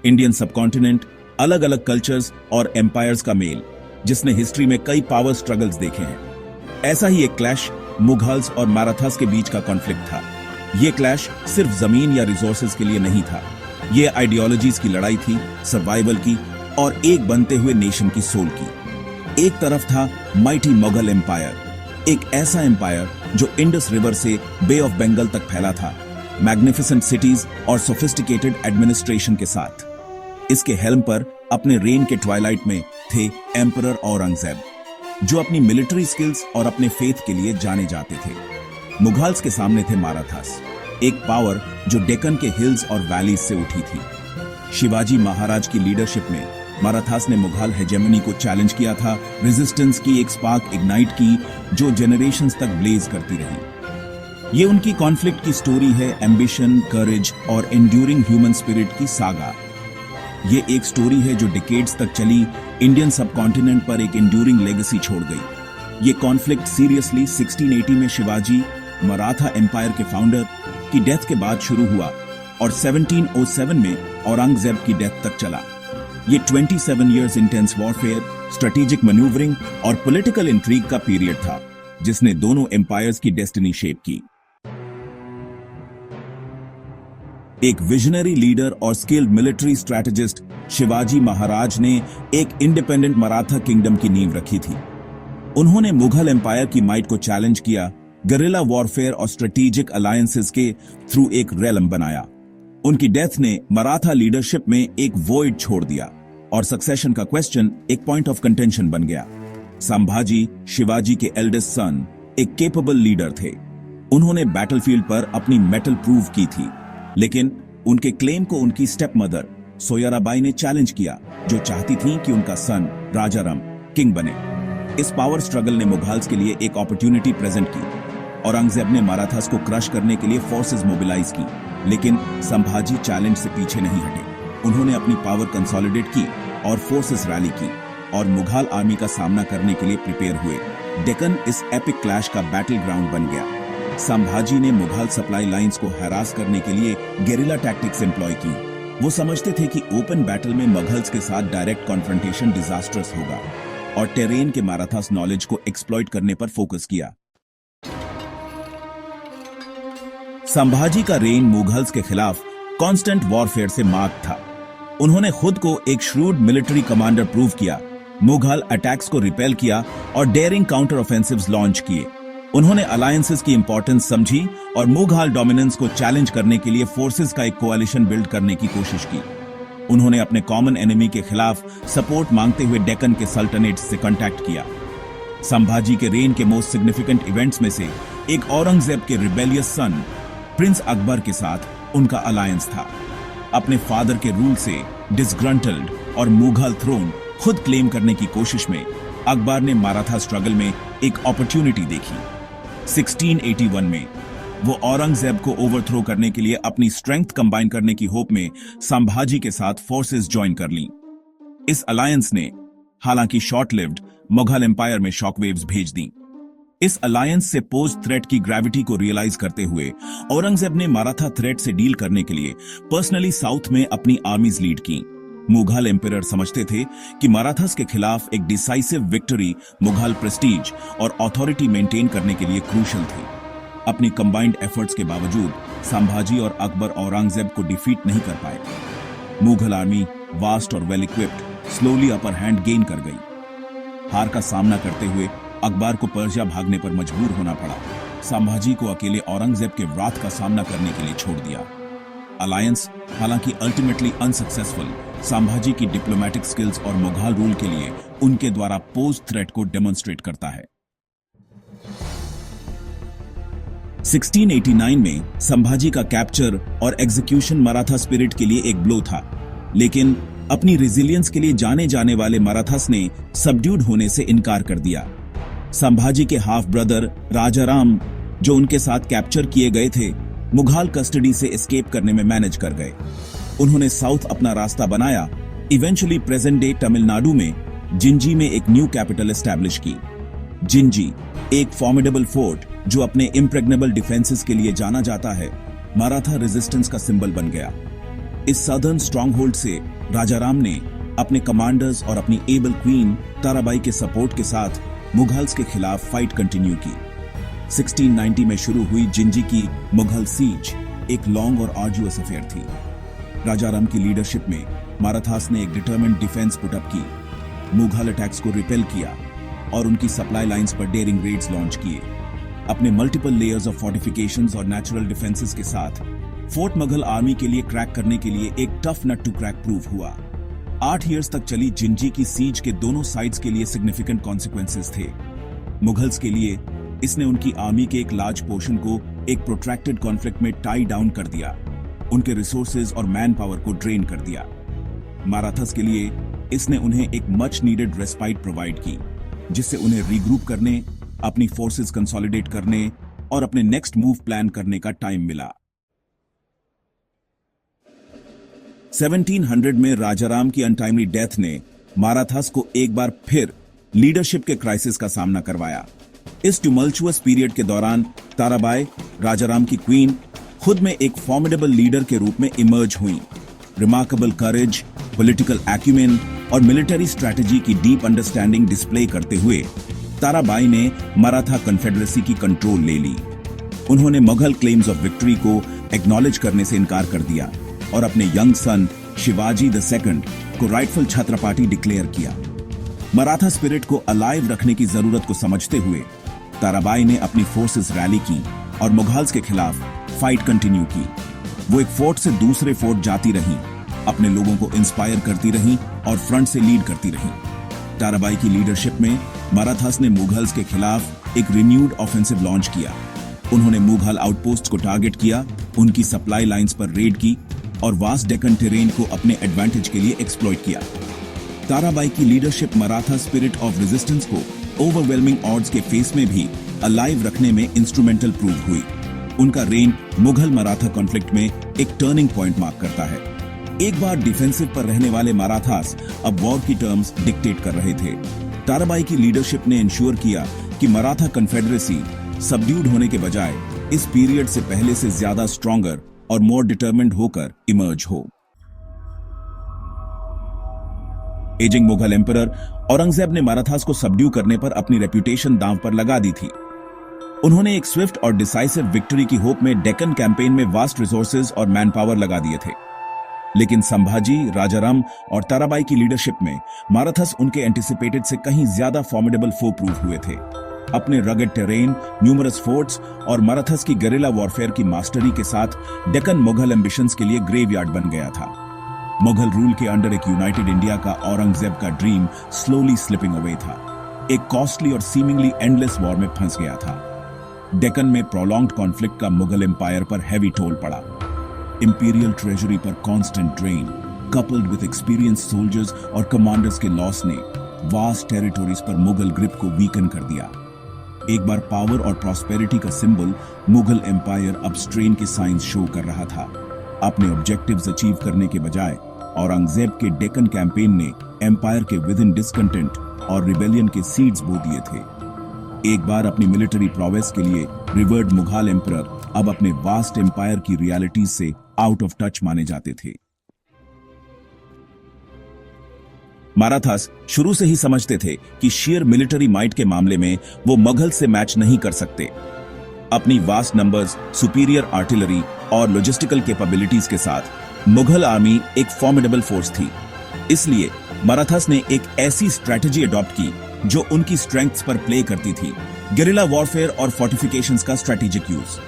Indian subcontinent, अलग अलग cultures और एम्पायर्स का मेल, जिसने हिस्ट्री में कई पावर स्ट्रगल्स देखे हैं। ऐसा ही एक क्लैश मुगल्स और मराठास के बीच का कॉन्फ्लिक्ट था। यह क्लैश सिर्फ जमीन या रिसोर्सेज के लिए नहीं था, यह आइडियोलॉजीज की लड़ाई थी, सर्वाइवल की और एक बनते हुए नेशन की सोल की। एक तरफ था माइटी मुगल एम्पायर, एक ऐसा एम्पायर जो इंडस रिवर से बे ऑफ बंगाल तक फैला था, मैग्निफिसेंट सिटीज और सोफिस्टिकेटेड एडमिनिस्ट्रेशन के साथ। इसके हेल्म पर अपने रेन के ट्वाइलाइट में थे एम्परर औरंगजेब, जो अपनी मिलिट्री स्किल्स और अपने फेथ के लिए जाने जाते थे। मुगल्स के सामने थे मराठास, एक पावर जो डेक्कन के हिल्स और वैलीज से उठी थी। शिवाजी महाराज की लीडरशिप में मराठास ने मुगल हेजेमनी को चैलेंज किया था, रेजिस्टेंस की एक स्पार्क इग्नाइट की जो जनरेशंस तक ब्लेज करती रही। ये उनकी कॉन्फ्लिक्ट की स्टोरी है, एम्बिशन, करेज और एंड्यूरिंग ह्यूमन स्पिरिट की सागा। ये एक स्टोरी है जो डिकेड्स तक चली, इंडियन सबकॉन्टिनेंट पर एक एंड्यूरिंग लेगेसी छोड़ गई। ये कॉन्फ्लिक्ट सीरियसली 1680 में शिवाजी मराठा एम्पायर के फाउंडर की डेथ के बाद शुरू हुआ और 1707 में औरंगजेब की डेथ तक चला। ये 27 years intense warfare, strategic manoeuvring और पॉलिटिकल इंट्रीग का पीरियड था, जिसने दोनों एम्पायर्स की डेस्टिनी शेप की। एक विजनरी लीडर और skilled military strategist Shivaji Maharaj ने एक इंडिपेंडेंट मराठा किंगडम की नींव रखी थी। उन्होंने मुगल एम्पायर की माइट को चैलेंज किया, गरिल्ला वॉरफेयर और स्ट्रेटेजिक अलायंसेस के थ्रू एक रेलम बनाया। उनकी डेथ ने मराठा लीडरशिप में एक वॉइड छोड़ दिया और सक्सेशन का क्वेश्चन एक पॉइंट ऑफ कंटेंशन बन गया। संभाजी, शिवाजी के एल्डेस्ट सन, एक केपेबल लीडर थे। उन्होंने बैटलफील्ड पर अपनी मेटल प्रूव की थी, लेकिन उनके क्लेम को उनकी स्टेप मदर सोयराबाई ने चैलेंज किया, जो चाहती थी कि उनका सन राजाराम किंग बने। इस पावर स्ट्रगल ने मुगल्स के लिए एक अपॉर्चुनिटी प्रेजेंट की। औरंगजेब ने मराठास को क्रश करने के लिए फोर्सेस मोबिलाइज की, लेकिन संभाजी चैलेंज से पीछे नहीं हटे। उन्होंने अपनी पावर कंसोलिडेट की और फोर्सेस रैली की और मुगल आर्मी का सामना करने के लिए प्रिपेयर हुए। डेक्कन इस एपिक क्लैश का बैटल ग्राउंड बन गया। संभाजी ने मुगल सप्लाई लाइंस को हरास करने के लिए गेरिला टैक्टिक्स एम्प्लॉय की। वो समझते थे कि ओपन बैटल में मुगल्स के साथ डायरेक्ट कॉन्फ्रंटेशन डिजास्टर्स होगा और टेरेन के मराठास नॉलेज को एक्सप्लॉइट करने पर फोकस किया। संभाजी का रेन मुगल्स के खिलाफ कांस्टेंट वॉरफेयर से मार्क था। उन्होंने खुद को एक श्रूड मिलिट्री कमांडर प्रूव किया, मुगल अटैक्स को रिपेल किया और डेयरिंग काउंटर ऑफेंसिव्स लॉन्च किए। उन्होंने अलायंसेस की इंपॉर्टेंस समझी और मुगल डोमिनेंस को चैलेंज करने के लिए फोर्सेस का एक कोalition बिल्ड करने की कोशिश की। उन्होंने अपने कॉमन एनिमी के खिलाफ सपोर्ट मांगते हुए डेक्कन के सल्तनेट्स से कांटेक्ट किया। संभाजी के रेन के मोस्ट सिग्निफिकेंट इवेंट्स में से एक औरंगजेब के रिबेलियस सन प्रिंस अकबर के साथ उनका अलायंस था। अपने फादर के रूल से डिसग्रंटल्ड और मुगल थ्रोन खुद क्लेम करने की कोशिश में अकबर ने मराठा स्ट्रगल में एक अपॉर्चुनिटी देखी। 1681 में वो औरंगजेब को ओवरथ्रो करने के लिए अपनी स्ट्रेंथ कंबाइन करने की होप में संभाजी के साथ फोर्सेस ज्वाइन कर ली। इस अलायंस ने हालांकि शॉर्ट लिव्ड मुगल एम्पायर में शॉकवेव्स भेज दी। इस अलायंस से पोस्ट थ्रेट की ग्रेविटी को रियलाइज करते हुए औरंगजेब ने मराठा थ्रेट से डील करने के लिए पर्सनली साउथ में अपनी आर्मीज लीड की। मुगल एम्परर समझते थे कि मराठास के खिलाफ एक डिसाइसिव विक्ट्री मुगल प्रेस्टीज और अथॉरिटी मेंटेन करने के लिए क्रूशल थी। अपनी कंबाइंड एफर्ट्स के बावजूद संभाजी और अकबर औरंगजेब को डिफीट नहीं कर पाए। मुगल आर्मी वास्ट और well equipped slowly upper hand gain कर गई। हार का सामना करते हुए अकबर को पर्शिया भागने पर मजबूर होना पड़ा। संभाजी को अकेले औरंगजेब के व्राथ का सामना करने के लिए छोड़ दिया। अलायंस हालांकि अल्टीमेटली अनसक्सेसफुल, संभाजी की डिप्लोमेटिक स्किल्स और मुगल रूल के लिए उनके द्वारा पोस्ट थ्रेट को डेमोन्स्ट्रेट करता है। 1689 में संभाजी का कैप्चर और एग्जीक्यूशन मराठा स्पिरिट के लिए एक ब्लो था, लेकिन अपनी रेजिलियंस के लिए जाने जाने वाले मराठास ने सबड्यूड होने से इनकार कर दिया। संभाजी के हाफ ब्रदर राजाराम, जो उनके साथ कैप्चर किए गए थे, मुगल कस्टडी से एस्केप करने में मैनेज कर गए। उन्होंने साउथ अपना रास्ता बनाया, इवेंचुअली प्रेजेंट डे तमिलनाडु में जिंजी में एक न्यू कैपिटल एस्टैब्लिश की। जिंजी एक फॉर्मिडेबल फोर्ट जो अपने इम्प्रेग्नेबल डिफेंसेस के लिए जाना जाता है, मराठा रेजिस्टेंस का सिंबल बन गया। इस सदर्न स्ट्रॉन्गहोल्ड से राजाराम ने अपने कमांडर्स और अपनी एबल क्वीन ताराबाई के सपोर्ट के साथ मुगल्स के खिलाफ फाइट कंटिन्यू की। 1690 में शुरू हुई जिंजी की मुगल सीज एक लॉन्ग और आर्जुअस अफेयर थी। राजाराम की लीडरशिप में माराठास ने एक डिटरमिन्ड डिफेंस पुटअप की, मुगल अटैक्स को रिपेल किया और उनकी सप्लाई लाइंस पर डेयरिंग रेड्स लॉन्च किए। अपने मल्टीपल लेयर्स ऑफ फोर्टिफिकेशंस और नेचुरल डिफेंसेस के साथ फोर्ट मुगल आर्मी के लिए क्रैक करने के लिए एक tough nut to crack prove हुआ। 8 इयर्स तक चली जिंजी की सीज के दोनों साइड्स के लिए सिग्निफिकेंट कॉन्सिक्वेंसेस थे। मुगल्स के लिए इसने उनकी आर्मी के एक लार्ज पोर्शन को एक प्रोट्रैक्टेड कॉन्फ्लिक्ट में टाई डाउन कर दिया, उनके रिसोर्सेज और मैन पावर को ड्रेन कर दिया। माराठास के लिए इसने उन्हें एक मच नीडेड रेस्पाइट प्रोवाइड की, जिससे उन्हें रीग्रुप करने, अपनी फोर्सेस कंसोलिडेट करने और अपने नेक्स्ट मूव प्लान करने का टाइम मिला। 1700 में राजाराम की अनटाइमली डेथ ने माराठास को एक बार फिर लीडरशिप के क्राइसिस का सामना करवाया। इस ट्यूमल्चुअस पीरियड के दौरान ताराबाई, राजाराम की क्वीन, खुद में एक फॉर्मिडेबल लीडर के रूप में इमर्ज हुई। रिमार्केबल करेज, पॉलिटिकल एक्यूमेन और मिलिट्री स्ट्रैटेजी की डीप अंडरस्टैंडिंग डिस्प्ले करते हुए ताराबाई ने मराठा कन्फेडरेसी की कंट्रोल ले ली। उन्होंने मुगल क्लेम्स ऑफ विक्ट्री को एक्नॉलेज करने से इनकार कर दिया और अपने young son Shivaji the second को राइटफुल छत्रपाती डिक्लेयर किया। मराठा स्पिरिट को अलाइव रखने की जरूरत को समझते हुए ताराबाई ने अपनी फोर्सेस रैली की और मुगल्स के खिलाफ फाइट कंटिन्यू की। वो एक फोर्ट से दूसरे फोर्ट जाती रहीं, अपने लोगों को इंस्पायर करती रहीं और फ्रंट से लीड करती रहीं। ताराबाई की लीडरशिप में मराठास ने मुगल्स के खिलाफ एक रिन्यूड ऑफेंसिव लॉन्च किया। उन्होंने मुगल आउटपोस्ट को टारगेट किया, उनकी सप्लाई लाइंस पर रेड की और वास्ट डेक्कन टेरेन को अपने एडवांटेज के लिए एक्सप्लॉइट किया। ताराबाई की leadership Maratha spirit of resistance को ओवरवेलमिंग ऑड्स के फेस में भी अलाइव रखने में इंस्ट्रूमेंटल प्रूव हुई। उनका रेन मुगल मराठा कॉन्फ्लिक्ट में एक टर्निंग पॉइंट मार्क करता है। एक बार डिफेंसिव पर रहने वाले मराठास अब वॉर की टर्म्स डिक्टेट कर रहे थे। ताराबाई की लीडरशिप ने इंश्योर किया कि मराठा कन्फेडरेसी सबड्यूड होने के बजाय इस पीरियड से पहले से ज्यादा स्ट्रॉन्गर और मोर डिटरमिन्ड होकर इमर्ज हो। एजिंग मुगल एम्परर औरंगजेब ने मराठास को सबड्यू करने पर अपनी रेपुटेशन दांव पर लगा दी थी। उन्होंने एक स्विफ्ट और डिसाइसिव विक्ट्री की होप में डेक्कन कैंपेन में वास्ट रिसोर्सेज और मैन पावर लगा दिए थे। लेकिन संभाजी, राजाराम और ताराबाई की लीडरशिप में मराठास उनके एंटिसिपेटेड से कहीं ज्यादा फॉर्मिडेबल फो प्रूव हुए थे। अपने रगड टेरेन, न्यूमरस फोर्ट्स और मराठास की गेरिला वॉरफेयर की मास्टरी के साथ डेक्कन मुगल एम्बिशंस के लिए ग्रेवयार्ड बन गया था। मुगल रूल के अंडर एक यूनाइटेड इंडिया का औरंगजेब का ड्रीम स्लोली स्लिपिंग अवे था, एक कॉस्टली और सीमिंगली एंडलेस वॉर में फंस गया था। डेक्कन में प्रोलॉन्ग्ड कॉन्फ्लिक्ट का मुगल एम्पायर पर हैवी टोल पड़ा। इंपीरियल ट्रेजरी पर constant drain, coupled with experienced soldiers और कमांडर्स के लॉस ने वास्ट टेरिटोरीज पर मुगल ग्रिप को वीकन कर दिया। एक बार पावर और प्रॉस्पेरिटी का सिंबल मुगल एम्पायर अब स्ट्रेन के साइंस शो कर रहा था। अपने ऑब्जेक्टिव्स अचीव करने के बजाय औरंगजेब के डेक्कन कैंपेन ने एम्पायर के विद इन डिस्कंटेंट और रिबेलियन के सीड्स बो दिए थे। एक बार अपनी मिलिट्री प्रोवेस के लिए रिवर्ड मुगल एम्परर अब अपने वास्ट एम्पायर की रियलिटीज से आउट ऑफ टच माने जाते थे। मराठास शुरू से ही समझते थे कि शेयर मिलिट्री माइट के मामले में वो मुगल से मैच नहीं कर सकते। अपनी वास्ट नंबर्स, सुपीरियर आर्टिलरी और लॉजिस्टिकल कैपेबिलिटीज के साथ मुगल आर्मी एक फॉर्मिडेबल फोर्स थी। इसलिए मराठास ने एक ऐसी स्ट्रेटजी अडॉप्ट की जो उनकी स्ट्रेंथ्स पर प्ले करती थी, गेरिला वॉरफेयर और फोर्टिफिकेशंस का स्ट्रेटेजिक यूज।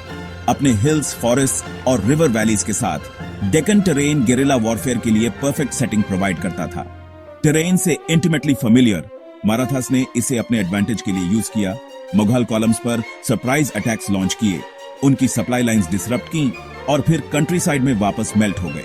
अपने हिल्स, फॉरेस्ट और रिवर वैलीज के साथ डेक्कन टेरेन गेरिला वॉरफेयर के लिए परफेक्ट सेटिंग प्रोवाइड करता था। टेरेन से इंटीमेटली फेमिलियर मराठास ने इसे अपने एडवांटेज के लिए यूज किया। मुगल कॉलम्स पर सरप्राइज अटैक्स लॉन्च किए, उनकी सप्लाई लाइंस डिसरप्ट की और फिर कंट्री साइड में वापस मेल्ट हो गए।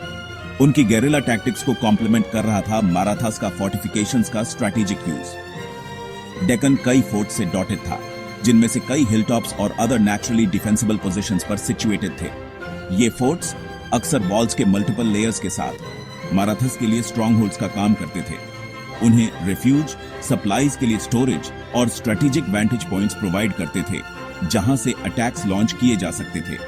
उनकी गेरिला टैक्टिक्स को कॉम्प्लीमेंट कर रहा था मराठास का फोर्टिफिकेशंस का स्ट्रेटेजिक यूज। डेक्कन कई फोर्ट से डॉटेड था, जिनमें से कई हिलटॉप्स और अदर नेचुरली डिफेंसिबल पोजीशंस पर सिचुएटेड थे। ये फोर्ट्स अक्सर वॉल्स के मल्टीपल लेयर्स के साथ मराठास के लिए स्ट्रॉन्ग होल्ड्स का काम करते थे। उन्हें रिफ्यूज, सप्लाईज के लिए स्टोरेज और स्ट्रेटेजिक वैंटेज पॉइंट्स प्रोवाइड करते थे, जहां से अटैक्स लॉन्च किए जा सकते थे।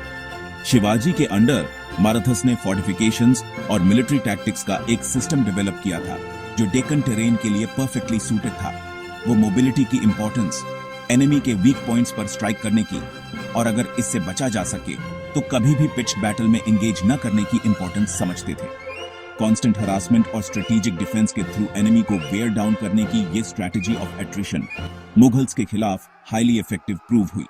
शिवाजी के अंडर मराठस ने फोर्टिफिकेशंस और मिलिट्री टैक्टिक्स का एक सिस्टम डेवलप किया था जो डेक्कन टेरेन के लिए परफेक्टली सूटेड था। वो मोबिलिटी की इंपॉर्टेंस, एनिमी के वीक पॉइंट्स पर स्ट्राइक करने की, और अगर इससे बचा जा सके तो कभी भी पिच्ड बैटल में एंगेज न करने की इंपॉर्टेंस समझते थे। कांस्टेंट हरासमेंट और स्ट्रेटेजिक डिफेंस के थ्रू एनिमी को वेयर डाउन करने की ये स्ट्रैटेजी ऑफ एट्रिशन मुगल्स के खिलाफ हाईली इफेक्टिव प्रूव हुई।